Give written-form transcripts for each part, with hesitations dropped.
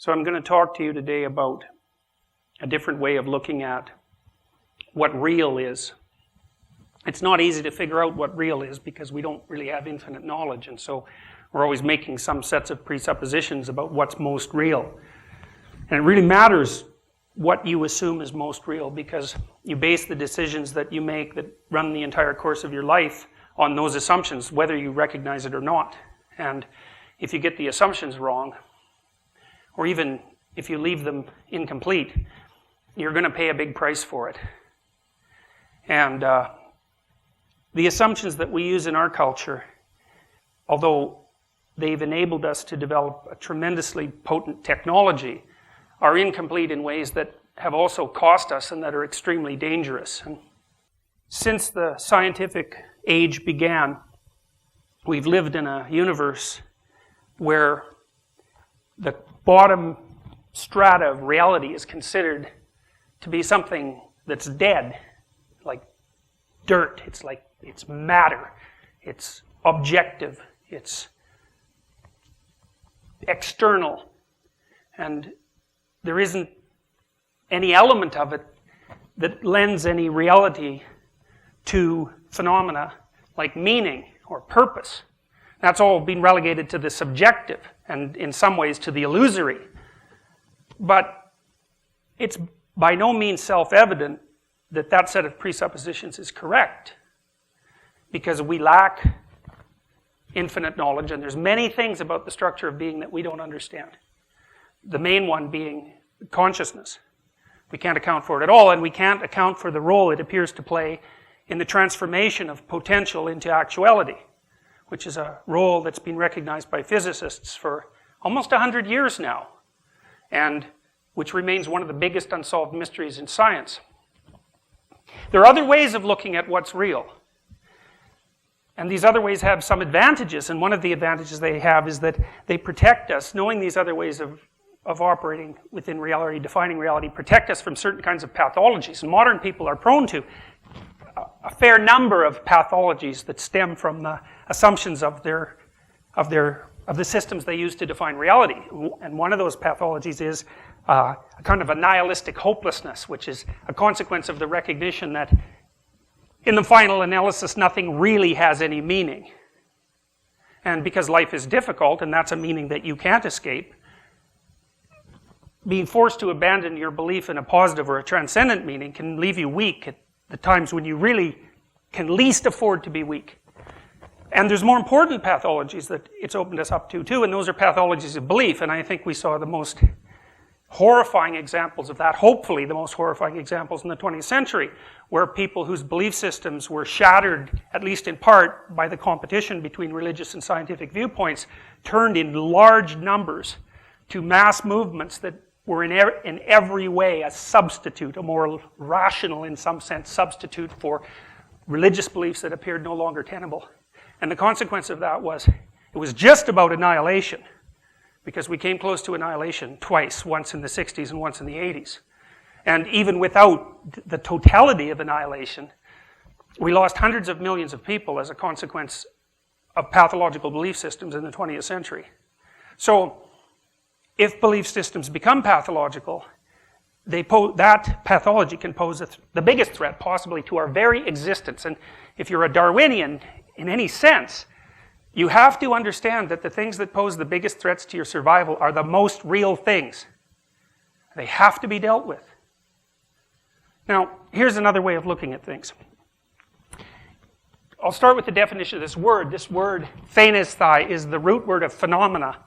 So I'm going to talk to you today about a different way of looking at what real is. It's not easy to figure out what real is because we don't really have infinite knowledge, and so we're always making some sets of presuppositions about what's most real. And it really matters what you assume is most real because you base the decisions that you make that run the entire course of your life on those assumptions, whether you recognize it or not. And if you get the assumptions wrong, or even if you leave them incomplete, you're going to pay a big price for it. And the assumptions that we use in our culture, although they've enabled us to develop a tremendously potent technology, are incomplete in ways that have also cost us and that are extremely dangerous. And since the scientific age began, we've lived in a universe where the bottom strata of reality is considered to be something that's dead, like dirt. It's matter. It's objective. It's external. And there isn't any element of it that lends any reality to phenomena like meaning or purpose. That's all been relegated to the subjective and in some ways to the illusory. But it's by no means self-evident that that set of presuppositions is correct because we lack infinite knowledge and there's many things about the structure of being that we don't understand. The main one being consciousness. We can't account for it at all, and we can't account for the role it appears to play in the transformation of potential into actuality, which is a role that's been recognized by physicists for almost 100 years now, and which remains one of the biggest unsolved mysteries in science. There are other ways of looking at what's real, and these other ways have some advantages, and one of the advantages they have is that they protect us. Knowing these other ways of operating within reality, defining reality, protect us from certain kinds of pathologies. And modern people are prone to a fair number of pathologies that stem from the assumptions of the systems they use to define reality. And one of those pathologies is a kind of a nihilistic hopelessness, which is a consequence of the recognition that in the final analysis, nothing really has any meaning. And because life is difficult, and that's a meaning that you can't escape, being forced to abandon your belief in a positive or a transcendent meaning can leave you weak at the times when you really can least afford to be weak. And there's more important pathologies that it's opened us up to too, and those are pathologies of belief. And I think we saw the most horrifying examples of that, hopefully the most horrifying examples in the 20th century, where people whose belief systems were shattered, at least in part, by the competition between religious and scientific viewpoints, turned in large numbers to mass movements that were in every way a substitute, a more rational, in some sense, substitute for religious beliefs that appeared no longer tenable. And the consequence of that was, it was just about annihilation, because we came close to annihilation twice, once in the 60s and once in the 80s. And even without the totality of annihilation, we lost hundreds of millions of people as a consequence of pathological belief systems in the 20th century. So, if belief systems become pathological, that pathology can pose the biggest threat possibly to our very existence. And if you're a Darwinian in any sense, you have to understand that the things that pose the biggest threats to your survival are the most real things. They have to be dealt with. Now, here's another way of looking at things. I'll start with the definition of this word. This word, phanesthai, is the root word of phenomena,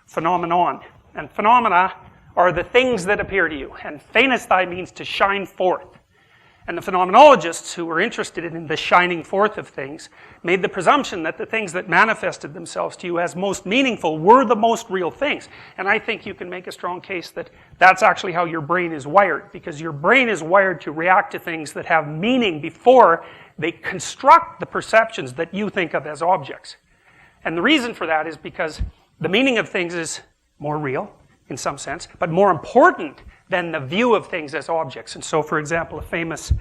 phenomenon. And phenomena are the things that appear to you. And phanesthai means to shine forth. And the phenomenologists who were interested in the shining forth of things made the presumption that the things that manifested themselves to you as most meaningful were the most real things. And I think you can make a strong case that that's actually how your brain is wired, because your brain is wired to react to things that have meaning before they construct the perceptions that you think of as objects. And the reason for that is because the meaning of things is more real, in some sense, but more important than the view of things as objects. And so, for example, a famous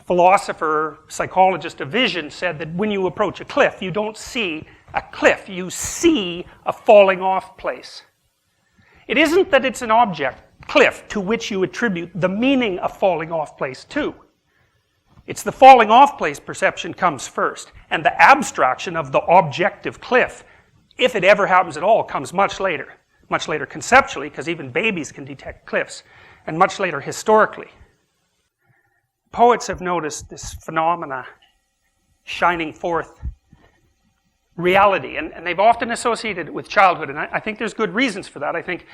philosopher, psychologist of vision said that when you approach a cliff, you don't see a cliff, you see a falling off place. It isn't that it's an object, cliff, to which you attribute the meaning of falling off place to. It's the falling off place perception comes first, and the abstraction of the objective cliff, if it ever happens at all, comes much later. Much later conceptually, because even babies can detect cliffs, and much later historically. Poets have noticed this phenomena shining forth reality, and they've often associated it with childhood, and I think there's good reasons for that. I think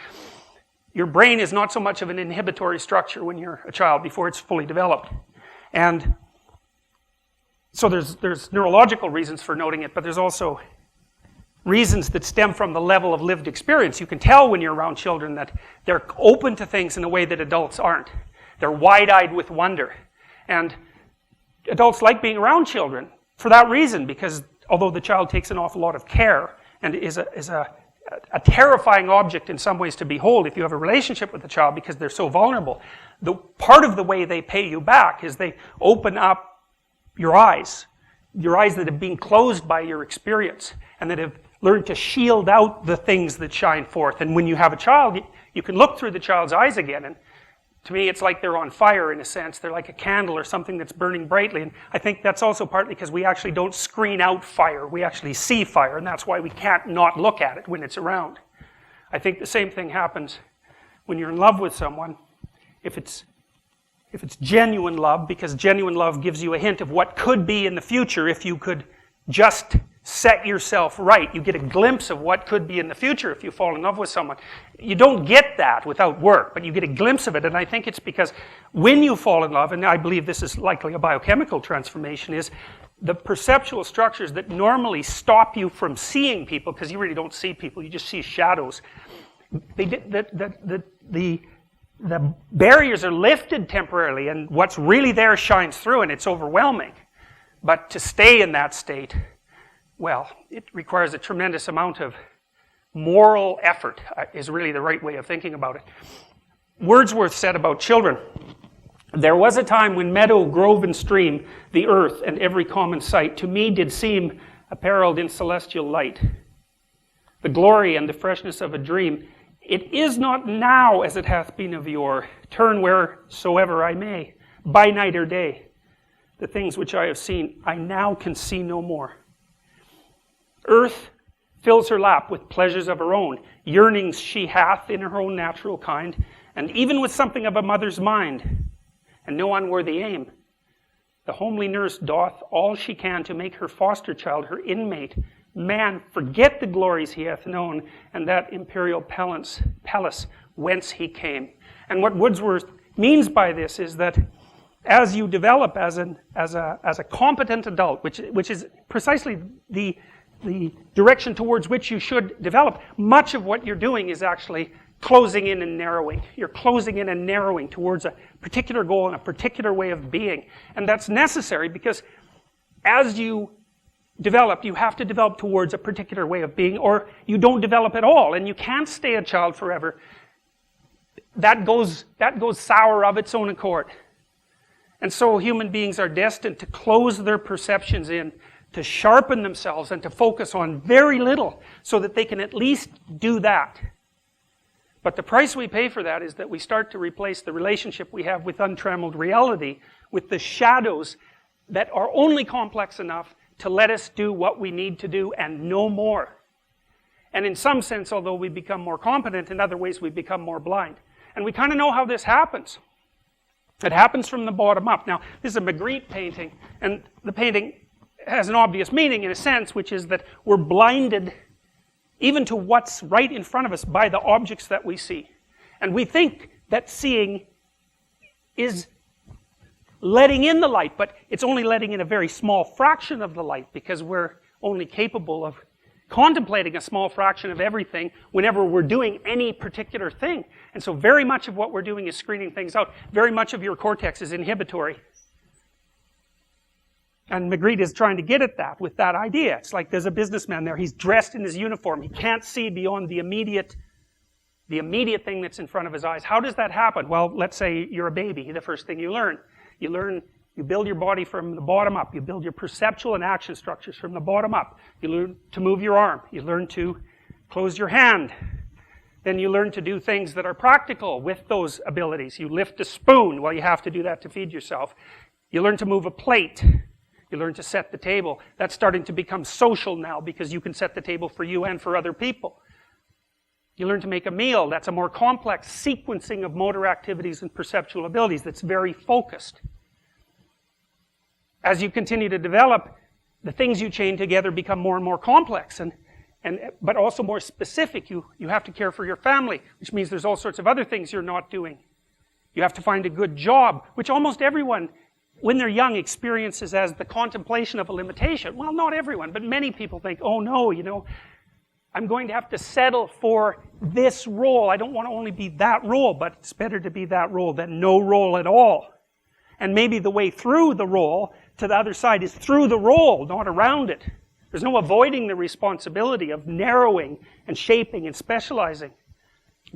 your brain is not so much of an inhibitory structure when you're a child before it's fully developed. And so there's neurological reasons for noting it, but there's also reasons that stem from the level of lived experience. You can tell when you're around children that they're open to things in a way that adults aren't. They're wide-eyed with wonder. And adults like being around children for that reason, because although the child takes an awful lot of care and is a terrifying object in some ways to behold if you have a relationship with the child because they're so vulnerable, the part of the way they pay you back is they open up your eyes that have been closed by your experience and that have learned to shield out the things that shine forth. And when you have a child, you can look through the child's eyes again, and to me it's like they're on fire in a sense. They're like a candle or something that's burning brightly, and I think that's also partly because we actually don't screen out fire. We actually see fire, and that's why we can't not look at it when it's around. I think the same thing happens when you're in love with someone. If it's genuine love, because genuine love gives you a hint of what could be in the future if you could just set yourself right. You get a glimpse of what could be in the future if you fall in love with someone. You don't get that without work, but you get a glimpse of it, and I think it's because when you fall in love, and I believe this is likely a biochemical transformation, is the perceptual structures that normally stop you from seeing people, because you really don't see people, you just see shadows. The barriers are lifted temporarily, and what's really there shines through, and it's overwhelming. But to stay in that state, well, it requires a tremendous amount of moral effort, is really the right way of thinking about it. Wordsworth said about children, "There was a time when meadow, grove, and stream, the earth, and every common sight, to me did seem apparelled in celestial light. The glory and the freshness of a dream, it is not now as it hath been of yore. Turn wheresoever I may, by night or day. The things which I have seen, I now can see no more. Earth fills her lap with pleasures of her own, yearnings she hath in her own natural kind, and even with something of a mother's mind, and no unworthy aim. The homely nurse doth all she can to make her foster child her inmate. Man, forget the glories he hath known, and that imperial palace whence he came." And what Wordsworth means by this is that as you develop as a competent adult, which is precisely the direction towards which you should develop, much of what you're doing is actually closing in and narrowing. You're closing in and narrowing towards a particular goal and a particular way of being. And that's necessary because as you develop, you have to develop towards a particular way of being, or you don't develop at all, and you can't stay a child forever. That goes sour of its own accord. And so human beings are destined to close their perceptions in, to sharpen themselves and to focus on very little so that they can at least do that. But the price we pay for that is that we start to replace the relationship we have with untrammeled reality with the shadows that are only complex enough to let us do what we need to do and no more. And in some sense, although we become more competent, in other ways we become more blind. And we kind of know how this happens. It happens from the bottom up. Now, this is a Magritte painting, and the painting has an obvious meaning in a sense, which is that we're blinded even to what's right in front of us by the objects that we see. And we think that seeing is letting in the light, but it's only letting in a very small fraction of the light because we're only capable of contemplating a small fraction of everything whenever we're doing any particular thing. And so very much of what we're doing is screening things out. Very much of your cortex is inhibitory. And Magritte is trying to get at that with that idea. It's like there's a businessman there. He's dressed in his uniform. He can't see beyond the immediate thing that's in front of his eyes. How does that happen? Well, let's say you're a baby. The first thing you build your body from the bottom up. You build your perceptual and action structures from the bottom up. You learn to move your arm. You learn to close your hand. then you learn to do things that are practical with those abilities. You lift a spoon. Well, you have to do that to feed yourself. You learn to move a plate. You learn to set the table. That's starting to become social now because you can set the table for you and for other people. You learn to make a meal. That's a more complex sequencing of motor activities and perceptual abilities that's very focused. As you continue to develop, the things you chain together become more and more complex, but also more specific. You have to care for your family, which means there's all sorts of other things you're not doing. You have to find a good job, which almost everyone, when they're young, experiences as the contemplation of a limitation. Well, not everyone, but many people think, oh no, you know, I'm going to have to settle for this role. I don't want to only be that role, but it's better to be that role than no role at all. And maybe the way through the role to the other side is through the role, not around it. There's no avoiding the responsibility of narrowing and shaping and specializing.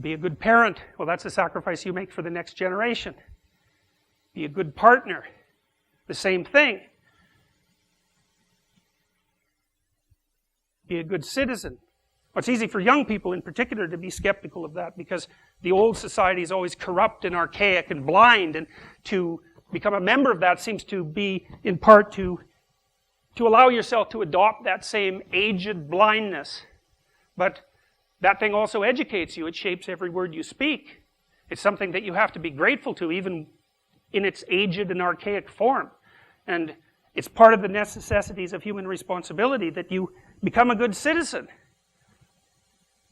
Be a good parent. Well, that's a sacrifice you make for the next generation. Be a good partner. The same thing. Be a good citizen. Well, it's easy for young people in particular to be skeptical of that because the old society is always corrupt and archaic and blind, and to become a member of that seems to be in part to allow yourself to adopt that same aged blindness. But that thing also educates you. It shapes every word you speak. It's something that you have to be grateful to, even in its aged and archaic form. And it's part of the necessities of human responsibility that you become a good citizen.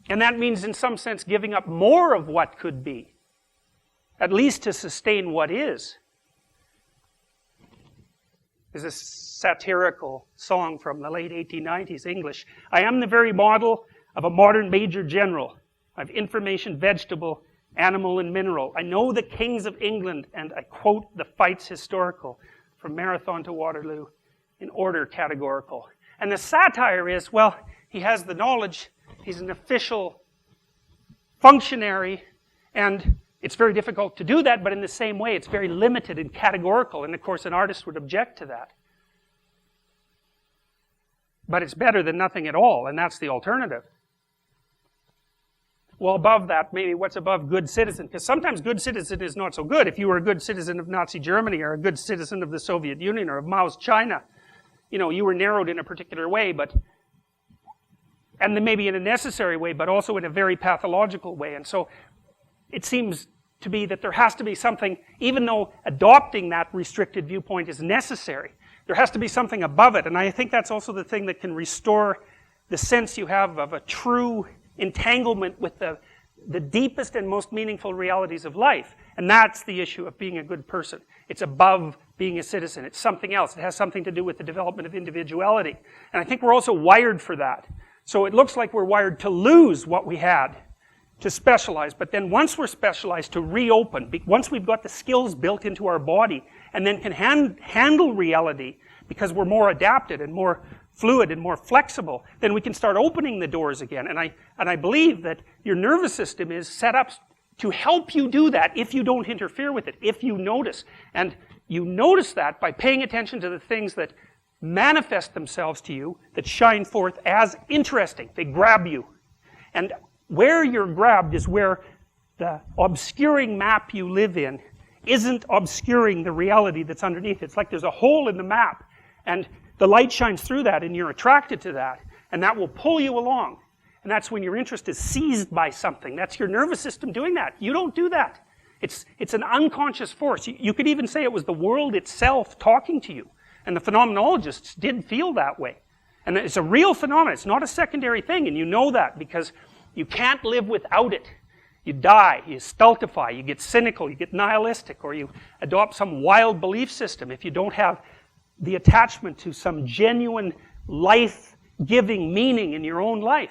And that means, in some sense, giving up more of what could be, at least to sustain what is. There's a satirical song from the late 1890s, English. I am the very model of a modern major general. I've information, vegetable, animal, and mineral. I know the kings of England, and I quote the fights historical, from Marathon to Waterloo, in order categorical. And the satire is, well, he has the knowledge, he's an official functionary, and it's very difficult to do that, but in the same way, it's very limited and categorical, and of course an artist would object to that. But it's better than nothing at all, and that's the alternative. Well, above that, maybe what's above good citizen? Because sometimes good citizen is not so good. If you were a good citizen of Nazi Germany, or a good citizen of the Soviet Union, or of Mao's China, you know, you were narrowed in a particular way, and then maybe in a necessary way, but also in a very pathological way. And so it seems to be that there has to be something, even though adopting that restricted viewpoint is necessary, there has to be something above it. And I think that's also the thing that can restore the sense you have of a true entanglement with the deepest and most meaningful realities of life. And that's the issue of being a good person. It's above being a citizen. It's something else. It has something to do with the development of individuality. And I think we're also wired for that. So it looks like we're wired to lose what we had, to specialize. But then once we're specialized, to reopen. Once we've got the skills built into our body, and then can handle reality, because we're more adapted and more fluid and more flexible, then we can start opening the doors again. And I believe that your nervous system is set up to help you do that if you don't interfere with it, if you notice. And you notice that by paying attention to the things that manifest themselves to you, that shine forth as interesting. They grab you. And where you're grabbed is where the obscuring map you live in isn't obscuring the reality that's underneath. It's like there's a hole in the map, and the light shines through that, and you're attracted to that, and that will pull you along. And that's when your interest is seized by something. That's your nervous system doing that. You don't do that. It's an unconscious force. You could even say it was the world itself talking to you. And the phenomenologists did feel that way. And it's a real phenomenon. It's not a secondary thing, and you know that because you can't live without it. You die, you stultify, you get cynical, you get nihilistic, or you adopt some wild belief system if you don't have the attachment to some genuine life-giving meaning in your own life.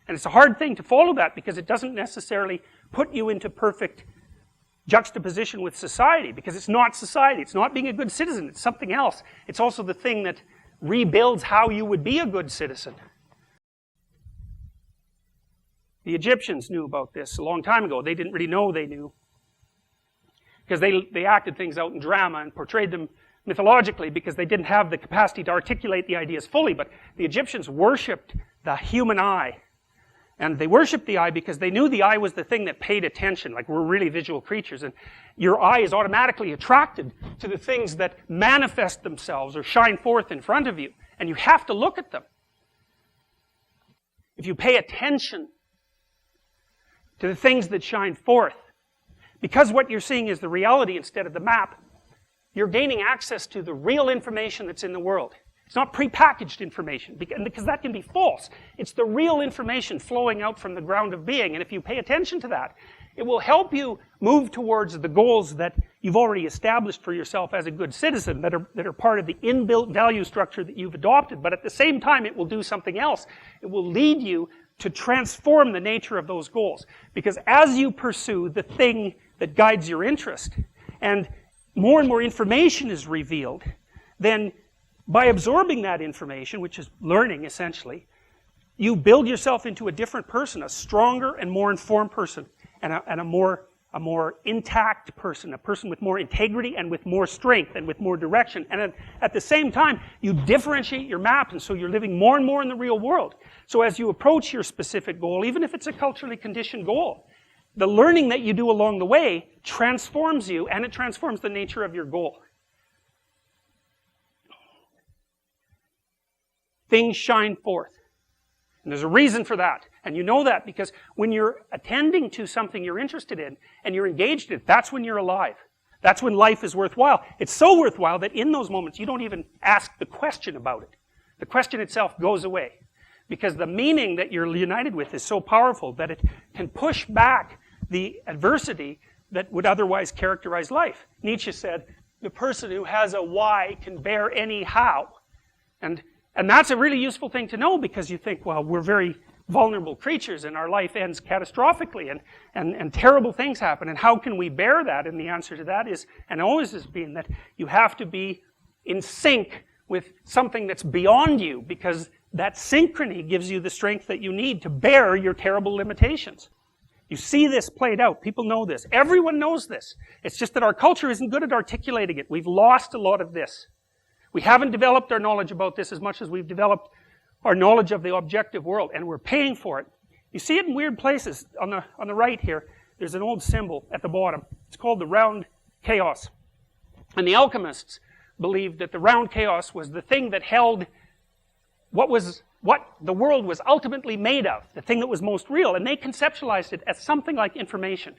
And it's a hard thing to follow that because it doesn't necessarily put you into perfect juxtaposition with society, because it's not society, it's not being a good citizen, it's something else. It's also the thing that rebuilds how you would be a good citizen. The Egyptians knew about this a long time ago. They didn't really know they knew, because they acted things out in drama and portrayed them mythologically because they didn't have the capacity to articulate the ideas fully. But the Egyptians worshipped the human eye. And they worshipped the eye because they knew the eye was the thing that paid attention. Like, we're really visual creatures, and your eye is automatically attracted to the things that manifest themselves or shine forth in front of you. And you have to look at them. If you pay attention to the things that shine forth, because what you're seeing is the reality instead of the map, you're gaining access to the real information that's in the world. It's not prepackaged information, because that can be false. It's the real information flowing out from the ground of being, and if you pay attention to that, it will help you move towards the goals that you've already established for yourself as a good citizen, that are part of the inbuilt value structure that you've adopted, but at the same time it will do something else. It will lead you to transform the nature of those goals, because as you pursue the thing that guides your interest, and more information is revealed, then by absorbing that information, which is learning essentially, you build yourself into a different person, a stronger and more informed person, and a more intact person, a person with more integrity and with more strength and with more direction. And at the same time, you differentiate your map, and so you're living more and more in the real world. So as you approach your specific goal, even if it's a culturally conditioned goal, the learning that you do along the way transforms you, and it transforms the nature of your goal. Things shine forth. And there's a reason for that. And you know that because when you're attending to something you're interested in and you're engaged in it, that's when you're alive. That's when life is worthwhile. It's so worthwhile that in those moments you don't even ask the question about it. The question itself goes away. Because the meaning that you're united with is so powerful that it can push back the adversity that would otherwise characterize life. Nietzsche said, the person who has a why can bear any how. And that's a really useful thing to know, because you think, well, we're very vulnerable creatures and our life ends catastrophically and terrible things happen, and how can we bear that? And the answer to that is, and always has been, that you have to be in sync with something that's beyond you, because that synchrony gives you the strength that you need to bear your terrible limitations. You see this played out. People know this. Everyone knows this. It's just that our culture isn't good at articulating it. We've lost a lot of this. We haven't developed our knowledge about this as much as we've developed our knowledge of the objective world, and we're paying for it. You see it in weird places. On the right here, there's an old symbol at the bottom. It's called the round chaos. And the alchemists believed that the round chaos was the thing that held what the world was ultimately made of, the thing that was most real, and they conceptualized it as something like information.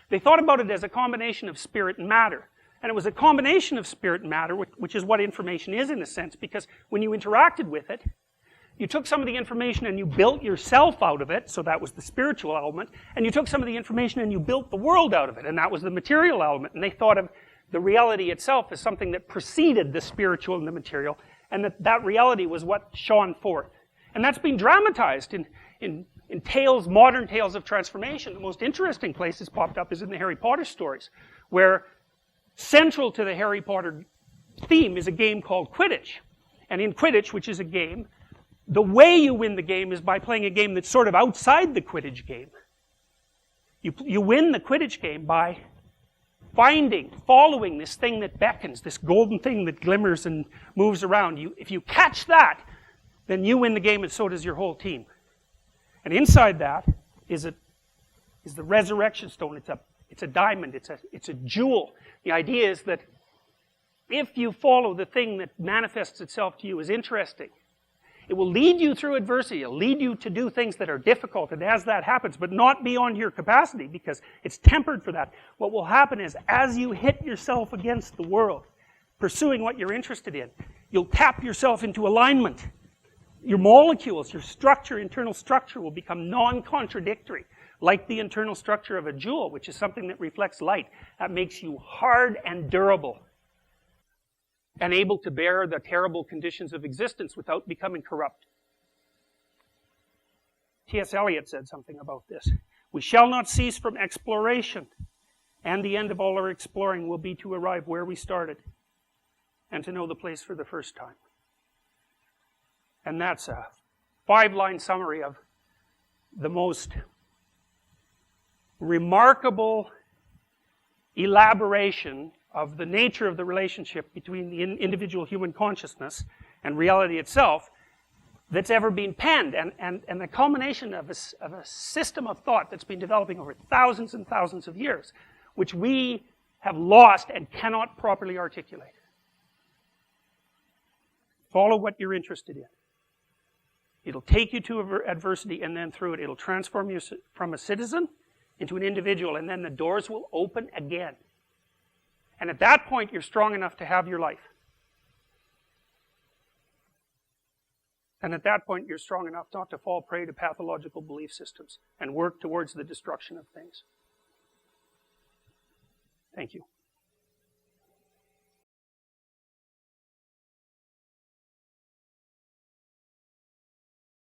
They thought about it as a combination of spirit and matter. And it was a combination of spirit and matter, which is what information is in a sense, because when you interacted with it, you took some of the information and you built yourself out of it, so that was the spiritual element, and you took some of the information and you built the world out of it, and that was the material element. And they thought of the reality itself as something that preceded the spiritual and the material, and that reality was what shone forth. And that's been dramatized in tales, modern tales of transformation. The most interesting place it's popped up is in the Harry Potter stories, where central to the Harry Potter theme is a game called Quidditch. And in Quidditch, which is a game, the way you win the game is by playing a game that's sort of outside the Quidditch game. You win the Quidditch game by following this thing that beckons, this golden thing that glimmers and moves around. If you catch that, then you win the game, and so does your whole team. And inside that is the resurrection stone. It's a diamond. It's a jewel. The idea is that if you follow the thing that manifests itself to you as interesting, it will lead you through adversity. It'll lead you to do things that are difficult, and as that happens, but not beyond your capacity, because it's tempered for that. What will happen is, as you hit yourself against the world, pursuing what you're interested in, you'll tap yourself into alignment. Your molecules, your structure, internal structure will become non-contradictory, like the internal structure of a jewel, which is something that reflects light. That makes you hard and durable, and able to bear the terrible conditions of existence without becoming corrupt. T.S. Eliot said something about this. We shall not cease from exploration, and the end of all our exploring will be to arrive where we started, and to know the place for the first time. And that's a 5-line summary of the most remarkable elaboration of the nature of the relationship between the individual human consciousness and reality itself, that's ever been penned, and the culmination of a system of thought that's been developing over thousands and thousands of years, which we have lost and cannot properly articulate. Follow what you're interested in. It'll take you to adversity, and then through it, it'll transform you from a citizen into an individual, and then the doors will open again. And at that point, you're strong enough to have your life. And at that point, you're strong enough not to fall prey to pathological belief systems and work towards the destruction of things. Thank you.